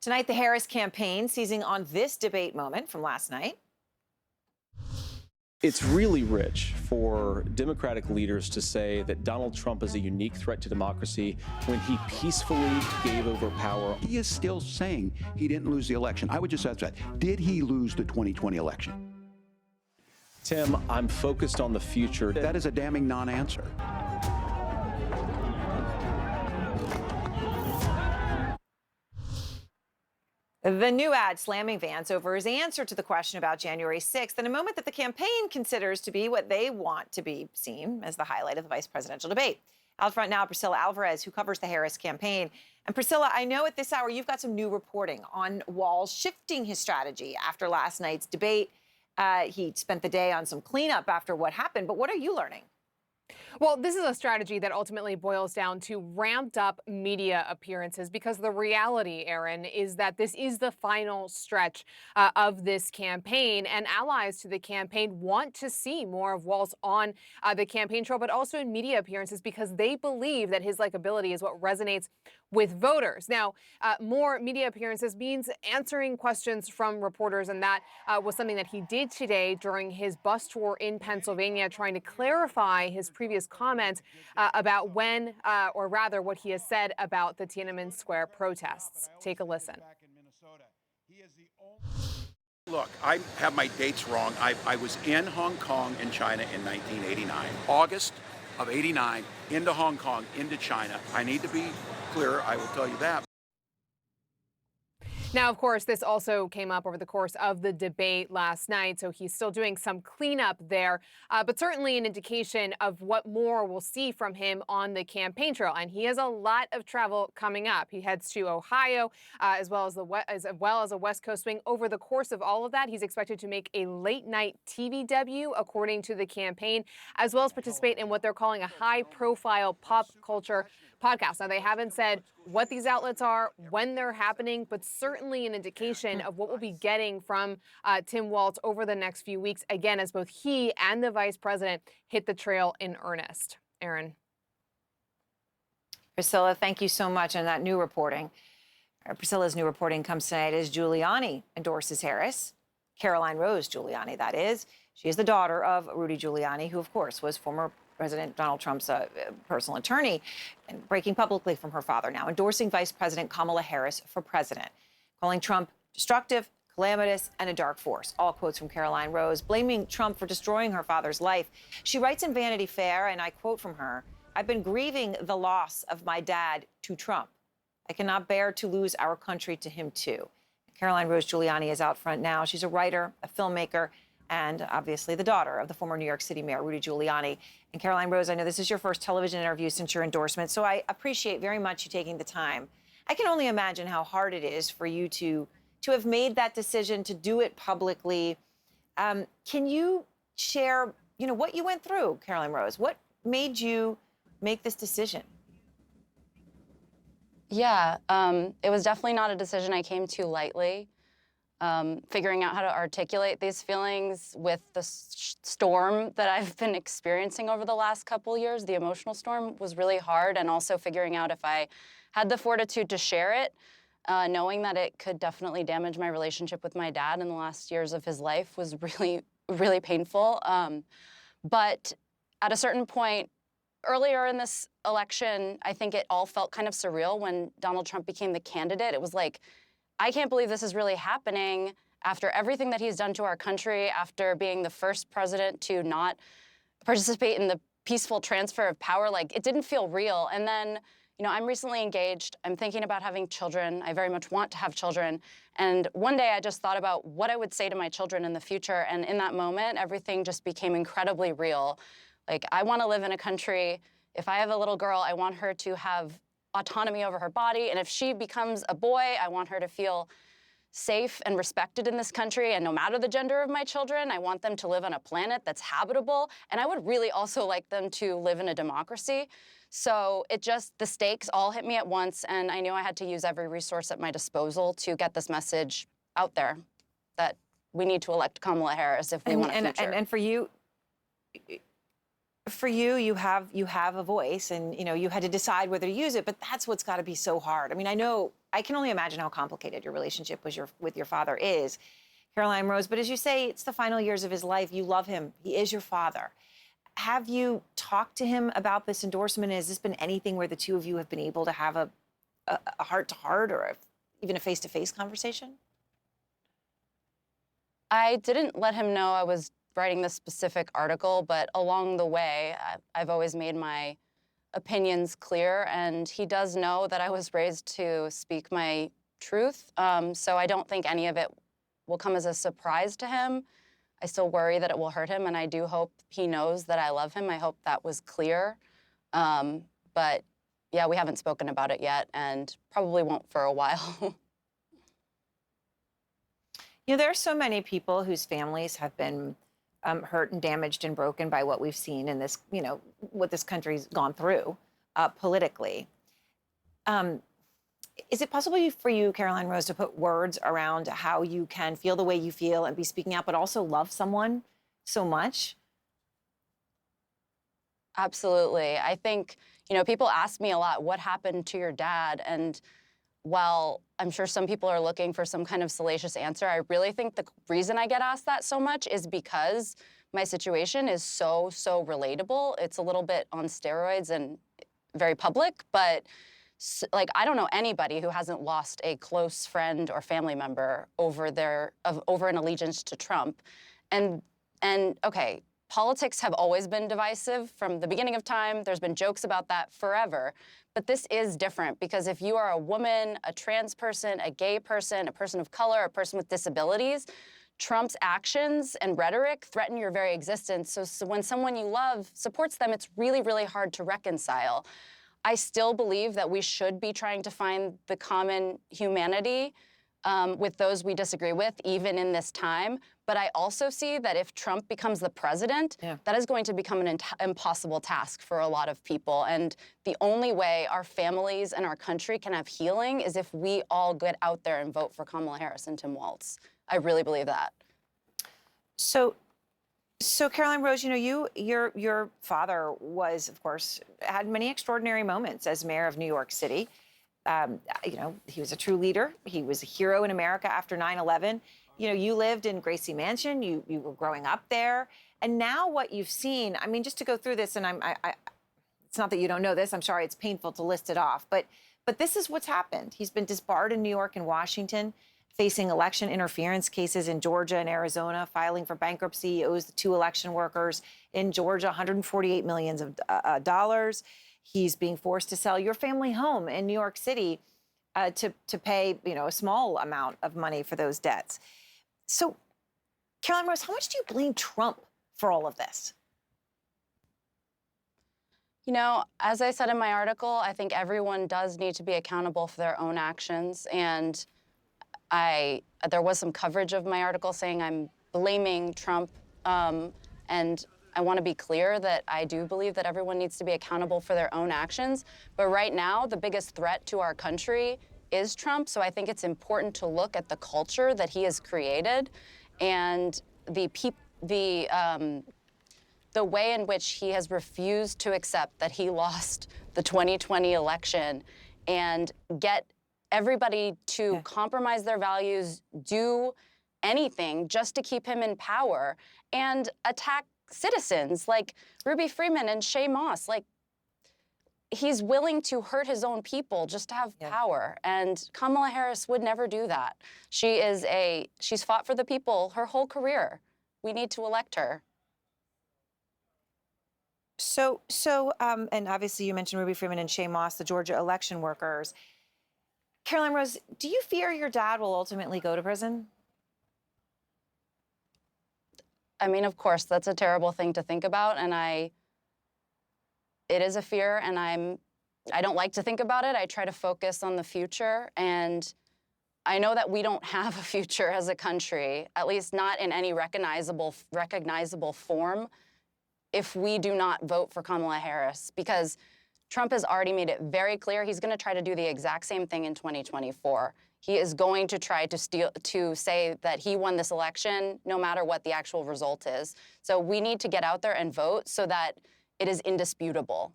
Tonight, the Harris campaign seizing on this debate moment from last night. It's really rich for Democratic leaders to say that Donald Trump is a unique threat to democracy when he peacefully gave over power. He is still saying he didn't lose the election. I would just ask that. Did he lose the 2020 election? Tim, I'm focused on the future. That is a damning non-answer. The new ad slamming Vance over his answer to the question about January 6th in a moment that the campaign considers to be what they want to be seen as the highlight of the vice presidential debate. Out front now, Priscilla Alvarez, who covers the Harris campaign. And Priscilla, I know at this hour you've got some new reporting on Walz shifting his strategy after last night's debate. He spent the day on some cleanup after what happened. But what are you learning? Well, this is a strategy that ultimately boils down to ramped up media appearances, because the reality, Aaron, is that this is the final stretch of this campaign, and allies to the campaign want to see more of Walz on the campaign trail, but also in media appearances, because they believe that his likability is what resonates with voters. Now, more media appearances means answering questions from reporters, and that was something that he did today during his bus tour in Pennsylvania, trying to clarify his previous comments about when, or rather what he has said about the Tiananmen Square protests. Take a listen. Look, I have my dates wrong. I was in Hong Kong in China in 1989. August of 89, into Hong Kong, into China. I need to be clear, I will tell you that. Now, of course, this also came up over the course of the debate last night, so he's still doing some cleanup there, but certainly an indication of what more we'll see from him on the campaign trail. And he has a lot of travel coming up. He heads to Ohio, as well as a West Coast swing. Over the course of all of that, he's expected to make a late-night TV debut, according to the campaign, as well as participate in what they're calling a high-profile pop culture podcast. Now, they haven't said what these outlets are, when they're happening, but certainly an indication of what we'll be getting from Tim Walz over the next few weeks, again, as both he and the vice president hit the trail in earnest. Aaron. Priscilla, thank you so much on that new reporting. Priscilla's new reporting comes tonight as Giuliani endorses Harris. Caroline Rose Giuliani, that is. She is the daughter of Rudy Giuliani, who, of course, was former President Donald Trump's personal attorney, and breaking publicly from her father now, endorsing Vice President Kamala Harris for president, calling Trump destructive, calamitous, and a dark force. All quotes from Caroline Rose, blaming Trump for destroying her father's life. She writes in Vanity Fair, and I quote from her, "I've been grieving the loss of my dad to Trump. I cannot bear to lose our country to him, too." Caroline Rose Giuliani is out front now. She's a writer, a filmmaker, and obviously the daughter of the former New York City Mayor, Rudy Giuliani. And Caroline Rose, I know this is your first television interview since your endorsement, so I appreciate very much you taking the time. I can only imagine how hard it is for you to have made that decision, to do it publicly. Can you share, what you went through, Caroline Rose? What made you make this decision? Yeah, it was definitely not a decision I came to lightly. Figuring out how to articulate these feelings with the storm that I've been experiencing over the last couple years, the emotional storm, was really hard. And also figuring out if I had the fortitude to share it, knowing that it could definitely damage my relationship with my dad in the last years of his life, was really, really painful. But at a certain point, earlier in this election, I think it all felt kind of surreal when Donald Trump became the candidate. It was like, I can't believe this is really happening after everything that he's done to our country, after being the first president to not participate in the peaceful transfer of power. Like, it didn't feel real. And then, I'm recently engaged. I'm thinking about having children. I very much want to have children. And one day I just thought about what I would say to my children in the future. And in that moment, everything just became incredibly real. Like, I want to live in a country, if I have a little girl, I want her to have autonomy over her body. And if she becomes a boy, I want her to feel safe and respected in this country. And no matter the gender of my children, I want them to live on a planet that's habitable. And I would really also like them to live in a democracy. So the stakes all hit me at once. And I knew I had to use every resource at my disposal to get this message out there that we need to elect Kamala Harris if we want a future. And for you, for you, you have a voice, and you had to decide whether to use it. But that's what's got to be so hard. I mean, I can only imagine how complicated your relationship with your father is, Caroline Rose. But as you say, it's the final years of his life. You love him. He is your father. Have you talked to him about this endorsement? Has this been anything where the two of you have been able to have a heart-to-heart or even a face-to-face conversation? I didn't let him know I was writing this specific article, but along the way, I've always made my opinions clear, and he does know that I was raised to speak my truth. So I don't think any of it will come as a surprise to him. I still worry that it will hurt him, and I do hope he knows that I love him. I hope that was clear. But yeah, we haven't spoken about it yet, and probably won't for a while. There are so many people whose families have been hurt and damaged and broken by what we've seen in this, what this country's gone through politically. Is it possible for you, Caroline Rose, to put words around how you can feel the way you feel and be speaking out, but also love someone so much? Absolutely. I think, people ask me a lot, what happened to your dad? And while I'm sure some people are looking for some kind of salacious answer, I really think the reason I get asked that so much is because my situation is so relatable. It's a little bit on steroids and very public, but I don't know anybody who hasn't lost a close friend or family member over an allegiance to Trump. And okay, politics have always been divisive from the beginning of time. There's been jokes about that forever. But this is different because if you are a woman, a trans person, a gay person, a person of color, a person with disabilities, Trump's actions and rhetoric threaten your very existence. So when someone you love supports them, it's really, really hard to reconcile. I still believe that we should be trying to find the common humanity with those we disagree with, even in this time. But I also see that if Trump becomes the president, that is going to become an impossible task for a lot of people. And the only way our families and our country can have healing is if we all get out there and vote for Kamala Harris and Tim Walz. I really believe that. So Caroline Rose, your father was, of course, had many extraordinary moments as mayor of New York City. He was a true leader. He was a hero in America after 9/11. You lived in Gracie Mansion. You were growing up there. And now what you've seen, I mean, just to go through this, and it's not that you don't know this. I'm sorry, it's painful to list it off. But this is what's happened. He's been disbarred in New York and Washington, facing election interference cases in Georgia and Arizona, filing for bankruptcy. He owes the two election workers in Georgia $148 million. He's being forced to sell your family home in New York City to pay, a small amount of money for those debts. So, Caroline Rose, how much do you blame Trump for all of this? As I said in my article, I think everyone does need to be accountable for their own actions. And there was some coverage of my article saying I'm blaming Trump. And I want to be clear that I do believe that everyone needs to be accountable for their own actions. But right now, the biggest threat to our country is Trump. So I think it's important to look at the culture that he has created and the way in which he has refused to accept that he lost the 2020 election and get everybody to compromise their values, do anything just to keep him in power, and attack citizens like Ruby Freeman and Shay Moss. He's willing to hurt his own people just to have power. And Kamala Harris would never do that. She's fought for the people her whole career. We need to elect her. So, and obviously you mentioned Ruby Freeman and Shay Moss, the Georgia election workers. Caroline Rose, do you fear your dad will ultimately go to prison? I mean, of course, that's a terrible thing to think about, and it is a fear, and I don't like to think about it. I try to focus on the future, and I know that we don't have a future as a country, at least not in any recognizable form, if we do not vote for Kamala Harris, because Trump has already made it very clear he's going to try to do the exact same thing in 2024. He is going to try to say that he won this election no matter what the actual result is. So we need to get out there and vote so that it is indisputable